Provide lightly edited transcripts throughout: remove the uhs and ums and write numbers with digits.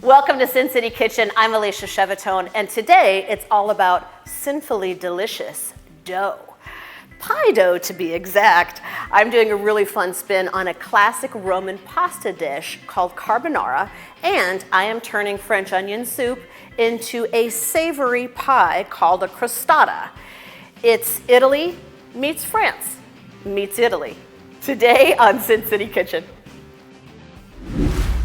Welcome to Sin City Kitchen. I'm Alicia Shevetone, and today it's all about sinfully delicious dough. Pie dough, to be exact. I'm doing a really fun spin on a classic Roman pasta dish called carbonara, and I am turning French onion soup into a savory pie called a crostata. It's Italy meets France meets Italy. Today on Sin City Kitchen.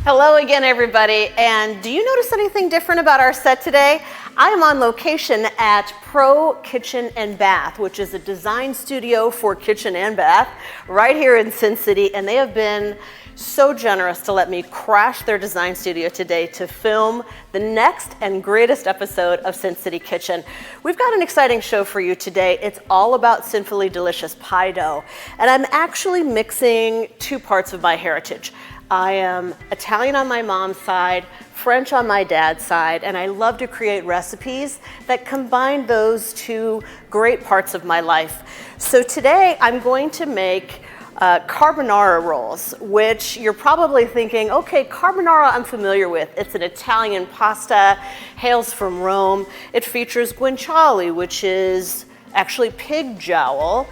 Hello again, everybody, and do you notice anything different about our set today? I am on location at Pro Kitchen and Bath, which is a design studio for kitchen and bath right here in Sin City, and they have been so generous to let me crash their design studio today to film the next and greatest episode of Sin City Kitchen. We've got an exciting show for you today. It's all about sinfully delicious pie dough, and I'm actually mixing two parts of my heritage. I am Italian on my mom's side, French on my dad's side, and I love to create recipes that combine those two great parts of my life. So today I'm going to make carbonara rolls, which you're probably thinking, okay, carbonara I'm familiar with. It's an Italian pasta, hails from Rome. It features guanciale, which is actually pig jowl,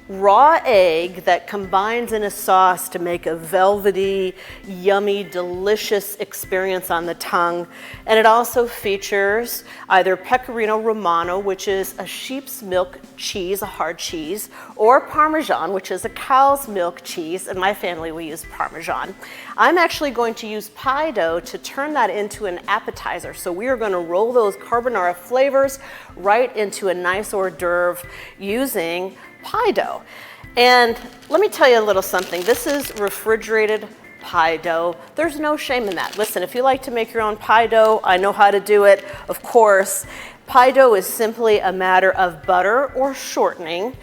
raw egg that combines in a sauce to make a velvety, yummy, delicious experience on the tongue. And it also features either pecorino romano, which is a sheep's milk cheese, a hard cheese, or Parmesan, which is a cow's milk cheese. In my family, we use Parmesan. I'm actually going to use pie dough to turn that into an appetizer. So we are going to roll those carbonara flavors right into a nice hors d'oeuvre using pie dough. And let me tell you a little something. This is refrigerated pie dough. There's no shame in that. Listen, if you like to make your own pie dough, I know how to do it, of course. Pie dough is simply a matter of butter or shortening,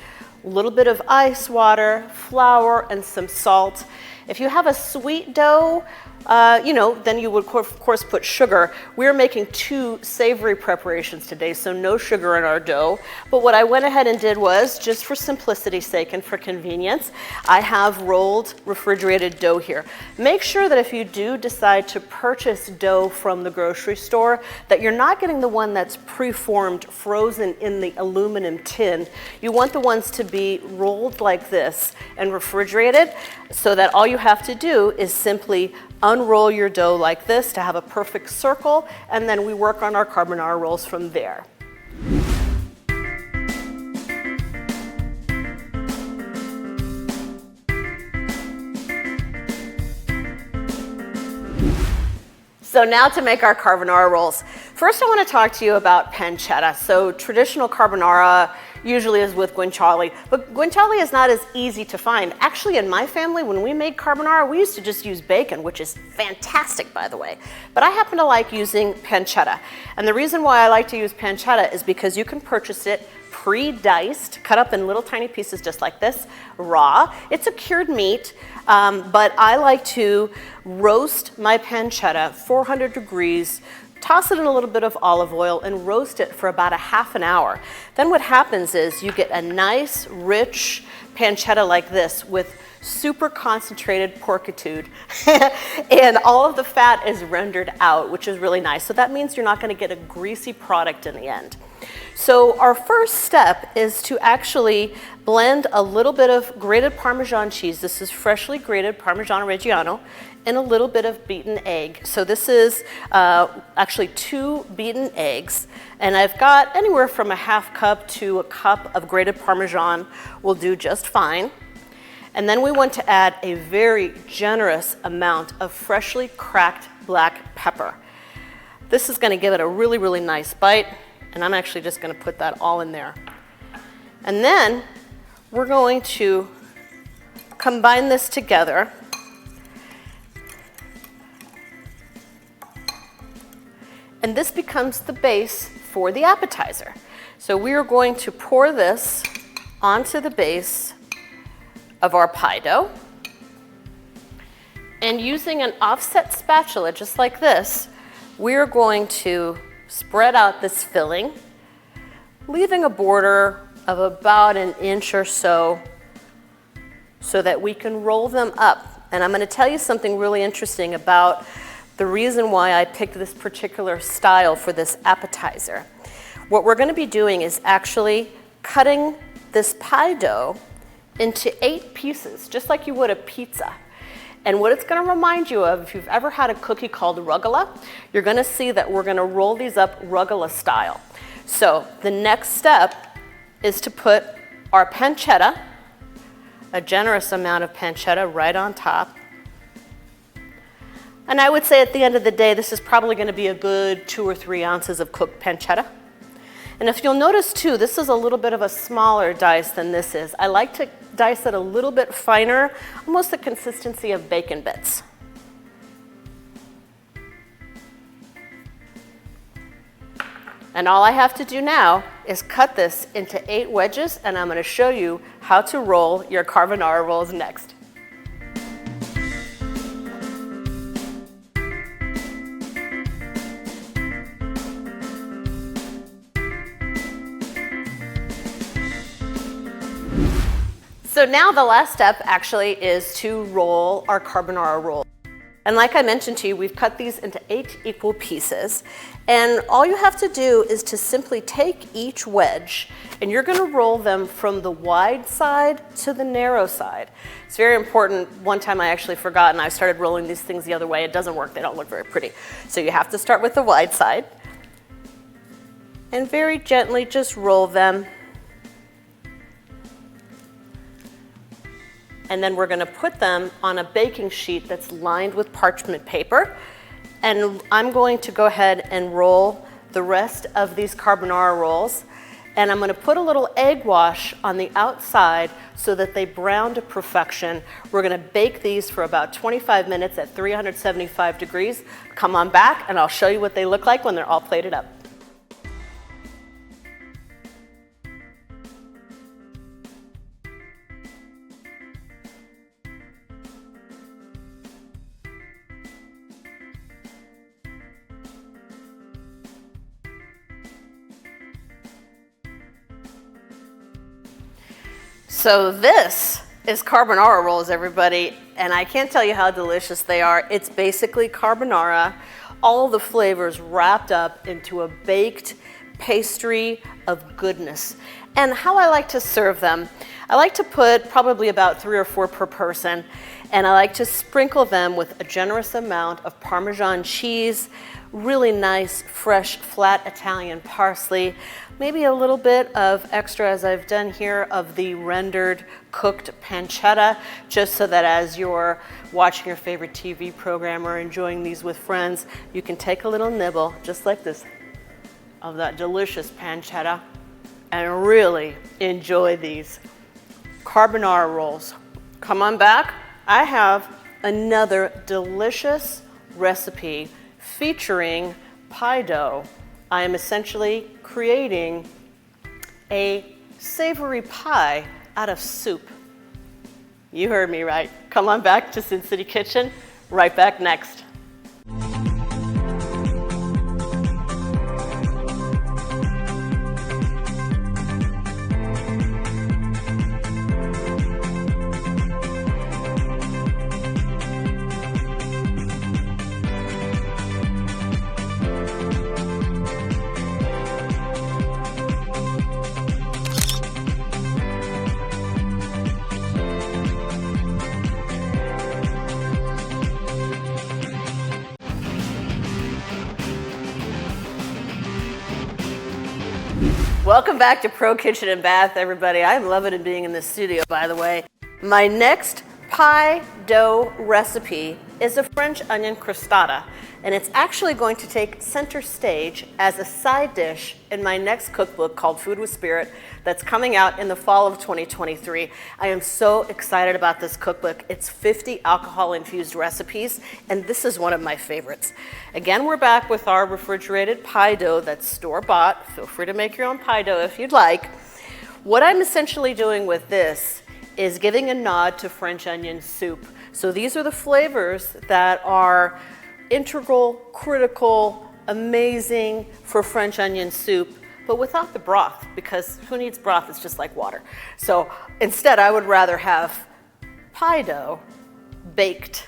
a little bit of ice water, flour, and some salt. If you have a sweet dough, then you would of course put sugar. We're making two savory preparations today, so no sugar in our dough. But what I went ahead and did was, just for simplicity's sake and for convenience, I have rolled refrigerated dough here. Make sure that if you do decide to purchase dough from the grocery store, that you're not getting the one that's preformed, frozen in the aluminum tin. You want the ones to be rolled like this and refrigerated, so that all you have to do is simply unroll your dough like this to have a perfect circle, and then we work on our carbonara rolls from there. So now to make our carbonara rolls. First I want to talk to you about pancetta. So traditional carbonara usually is with guanciale, but guanciale is not as easy to find. Actually, in my family, when we made carbonara, we used to just use bacon, which is fantastic, by the way. But I happen to like using pancetta. And the reason why I like to use pancetta is because you can purchase it pre-diced, cut up in little tiny pieces just like this, raw. It's a cured meat, but I like to roast my pancetta 400 degrees, toss it in a little bit of olive oil, and roast it for about a half an hour. Then what happens is you get a nice, rich pancetta like this with super concentrated porkitude, and all of the fat is rendered out, which is really nice. So that means you're not going to get a greasy product in the end. So our first step is to actually blend a little bit of grated Parmesan cheese. This is freshly grated Parmesan Reggiano, and a little bit of beaten egg. So this is actually 2 beaten eggs, and I've got anywhere from a half cup to a cup of grated Parmesan will do just fine. And then we want to add a very generous amount of freshly cracked black pepper. This is going to give it a really, really nice bite, and I'm actually just going to put that all in there. And then we're going to combine this together. And this becomes the base for the appetizer. So we are going to pour this onto the base of our pie dough. And using an offset spatula, just like this, we're going to spread out this filling, leaving a border of about an inch or so that we can roll them up. And I'm going to tell you something really interesting about the reason why I picked this particular style for this appetizer. What we're going to be doing is actually cutting this pie dough into 8 pieces, just like you would a pizza. And what it's going to remind you of, if you've ever had a cookie called rugelach, you're going to see that we're going to roll these up rugelach style. So the next step is to put our pancetta, a generous amount of pancetta right on top. And I would say at the end of the day, this is probably going to be a good 2 or 3 ounces of cooked pancetta. And if you'll notice too, this is a little bit of a smaller dice than this is. I like to dice it a little bit finer, almost the consistency of bacon bits. And all I have to do now is cut this into 8 wedges, and I'm going to show you how to roll your carbonara rolls next. So now the last step actually is to roll our carbonara roll. And like I mentioned to you, we've cut these into 8 equal pieces. And all you have to do is to simply take each wedge, and you're going to roll them from the wide side to the narrow side. It's very important. One time I actually forgot and I started rolling these things the other way. It doesn't work. They don't look very pretty. So you have to start with the wide side and very gently just roll them. And then we're going to put them on a baking sheet that's lined with parchment paper. And I'm going to go ahead and roll the rest of these carbonara rolls. And I'm going to put a little egg wash on the outside so that they brown to perfection. We're going to bake these for about 25 minutes at 375 degrees. Come on back and I'll show you what they look like when they're all plated up. So this is carbonara rolls, everybody, and I can't tell you how delicious they are. It's basically carbonara, all the flavors wrapped up into a baked pastry of goodness. And how I like to serve them, I like to put probably about 3 or 4 per person, and I like to sprinkle them with a generous amount of Parmesan cheese, really nice, fresh, flat Italian parsley, maybe a little bit of extra, as I've done here, of the rendered cooked pancetta, just so that as you're watching your favorite TV program or enjoying these with friends, you can take a little nibble, just like this, of that delicious pancetta and really enjoy these carbonara rolls. Come on back. I have another delicious recipe featuring pie dough. I am essentially creating a savory pie out of soup. You heard me right. Come on back to Sin City Kitchen. Right back next. Welcome back to Pro Kitchen and Bath, everybody. I'm loving it being in the studio, by the way. My next pie dough recipe is a French onion crostata, and it's actually going to take center stage as a side dish in my next cookbook called Food with Spirit that's coming out in the fall of 2023. I am so excited about this cookbook. It's 50 alcohol-infused recipes, and this is one of my favorites. Again, we're back with our refrigerated pie dough that's store-bought. Feel free to make your own pie dough if you'd like. What I'm essentially doing with this is giving a nod to French onion soup. So these are the flavors that are integral, critical, amazing for French onion soup, but without the broth, because who needs broth? It's just like water. So instead, I would rather have pie dough baked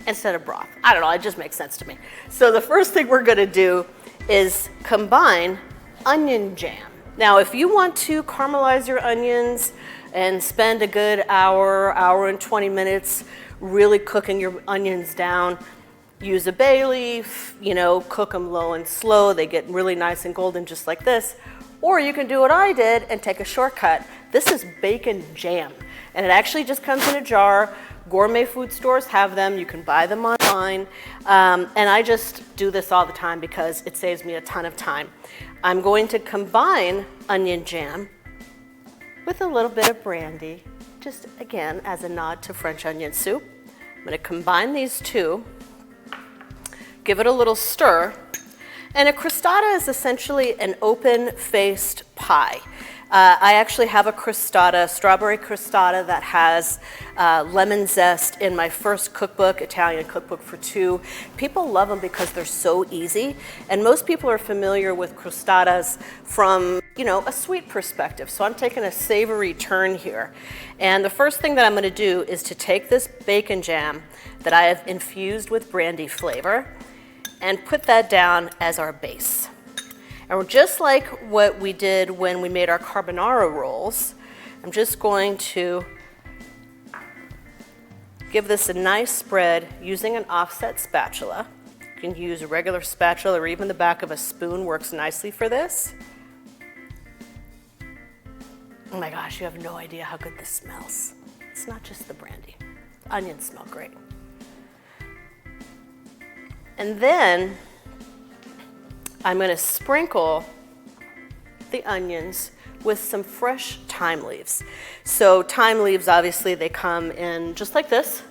instead of broth. I don't know, it just makes sense to me. So the first thing we're gonna do is combine onion jam. Now, if you want to caramelize your onions and spend a good hour and 20 minutes really cooking your onions down, use a bay leaf, cook them low and slow. They get really nice and golden just like this. Or you can do what I did and take a shortcut. This is bacon jam, and it actually just comes in a jar. Gourmet food stores have them. You can buy them online. And I just do this all the time because it saves me a ton of time. I'm going to combine onion jam with a little bit of brandy, just again as a nod to French onion soup. I'm going to combine these two, give it a little stir. And a crostata is essentially an open-faced pie. I actually have a crostata, strawberry crostata, that has lemon zest in my first cookbook, Italian Cookbook for Two. People love them because they're so easy. And most people are familiar with crostatas from, a sweet perspective. So I'm taking a savory turn here. And the first thing that I'm going to do is to take this bacon jam that I have infused with brandy flavor and put that down as our base. And just like what we did when we made our carbonara rolls, I'm just going to give this a nice spread using an offset spatula. You can use a regular spatula or even the back of a spoon works nicely for this. Oh my gosh, you have no idea how good this smells. It's not just the brandy. The onions smell great. And then I'm going to sprinkle the onions with some fresh thyme leaves. So thyme leaves, obviously, they come in just like this,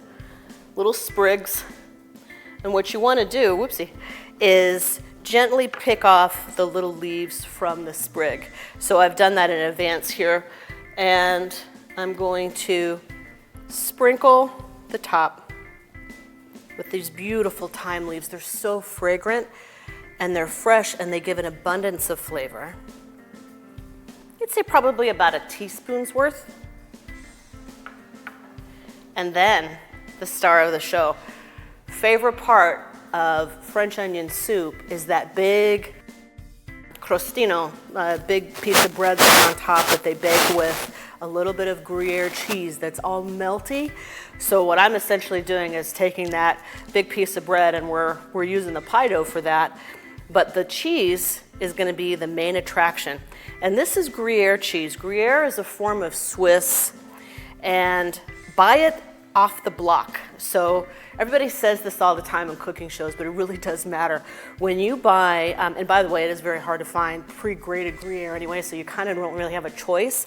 little sprigs. And what you want to do, is gently pick off the little leaves from the sprig. So I've done that in advance here. And I'm going to sprinkle the top with these beautiful thyme leaves. They're so fragrant and they're fresh and they give an abundance of flavor. I'd say probably about a teaspoon's worth. And then the star of the show. Favorite part of French onion soup is that big crostino, a big piece of bread that's on top that they bake with a little bit of Gruyere cheese that's all melty. So what I'm essentially doing is taking that big piece of bread, and we're using the pie dough for that, but the cheese is going to be the main attraction. And this is Gruyere cheese. Gruyere is a form of Swiss, and buy it off the block. So everybody says this all the time in cooking shows, but it really does matter. When you buy, and by the way, it is very hard to find pre-grated Gruyere anyway, so you kind of don't really have a choice.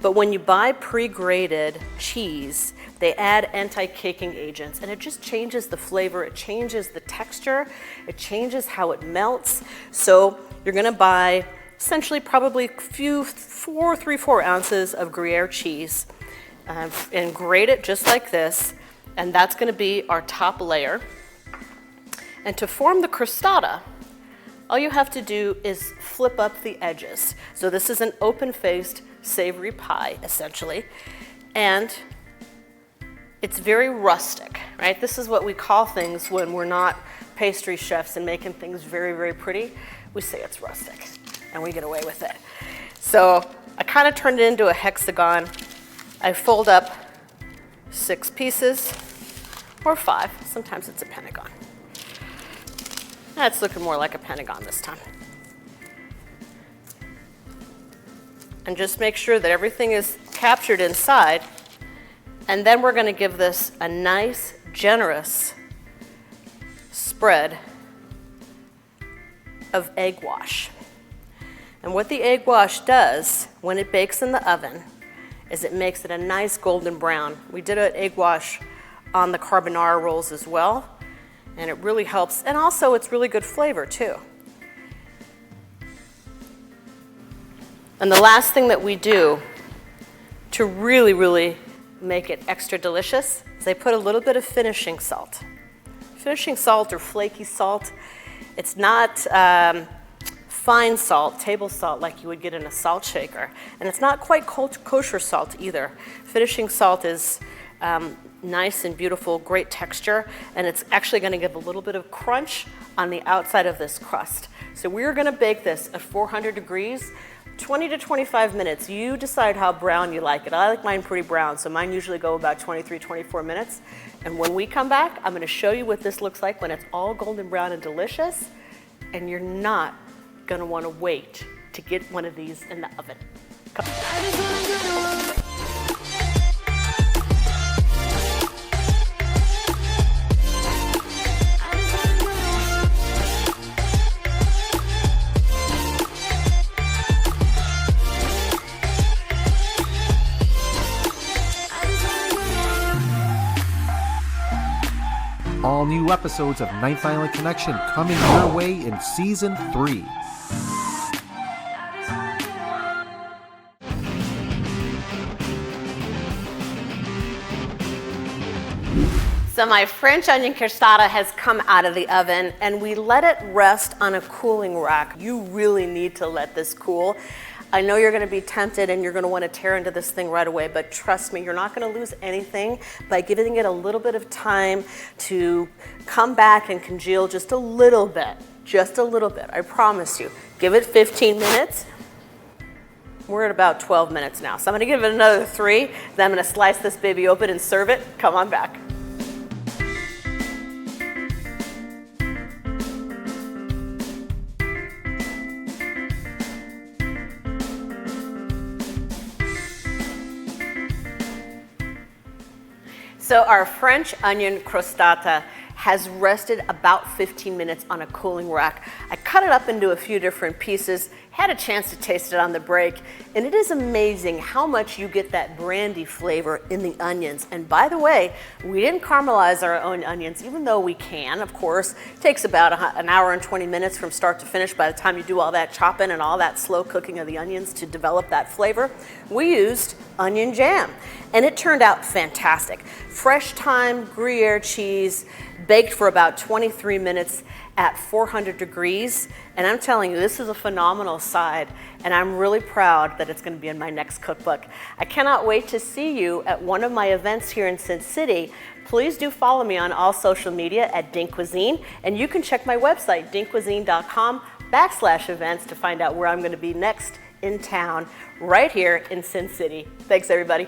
But when you buy pre-grated cheese, they add anti-caking agents, and it just changes the flavor, it changes the texture, it changes how it melts. So you're gonna buy essentially probably 3-4 ounces of Gruyere cheese and grate it just like this, and that's gonna be our top layer. And to form the crostata, all you have to do is flip up the edges. So this is an open-faced savory pie, essentially, and it's very rustic, right? This is what we call things when we're not pastry chefs and making things very, very pretty. We say it's rustic, and we get away with it. So I kind of turned it into a hexagon. I fold up 6 pieces, or 5. Sometimes it's a pentagon. That's looking more like a pentagon this time. And just make sure that everything is captured inside. And then we're going to give this a nice, generous spread of egg wash. And what the egg wash does when it bakes in the oven is it makes it a nice golden brown. We did an egg wash on the carbonara rolls as well, and it really helps. And also, it's really good flavor too. And the last thing that we do to really, really make it extra delicious is I put a little bit of finishing salt. Finishing salt or flaky salt, it's not fine salt, table salt like you would get in a salt shaker. And it's not quite kosher salt either. Finishing salt is Nice and beautiful, great texture, and it's actually gonna give a little bit of crunch on the outside of this crust. So we're gonna bake this at 400 degrees, 20 to 25 minutes. You decide how brown you like it. I like mine pretty brown, so mine usually go about 23, 24 minutes. And when we come back, I'm gonna show you what this looks like when it's all golden brown and delicious, and you're not gonna wanna wait to get one of these in the oven. Come. All new episodes of Ninth Island Connection coming your way in Season 3. So my French onion crostata has come out of the oven, and we let it rest on a cooling rack. You really need to let this cool. I know you're gonna be tempted and you're gonna wanna tear into this thing right away, but trust me, you're not gonna lose anything by giving it a little bit of time to come back and congeal just a little bit, I promise you. Give it 15 minutes. We're at about 12 minutes now, so I'm gonna give it another 3, then I'm gonna slice this baby open and serve it. Come on back. So our French onion crostata has rested about 15 minutes on a cooling rack. I cut it up into a few different pieces, had a chance to taste it on the break, and it is amazing how much you get that brandy flavor in the onions. And by the way, we didn't caramelize our own onions, even though we can, of course. It takes about an hour and 20 minutes from start to finish by the time you do all that chopping and all that slow cooking of the onions to develop that flavor. We used onion jam, and it turned out fantastic. Fresh thyme, Gruyere cheese, baked for about 23 minutes at 400 degrees. And I'm telling you, this is a phenomenal side, and I'm really proud that it's gonna be in my next cookbook. I cannot wait to see you at one of my events here in Sin City. Please do follow me on all social media at Dink Cuisine, and you can check my website, dinkcuisine.com/events, to find out where I'm gonna be next in town, right here in Sin City. Thanks, everybody.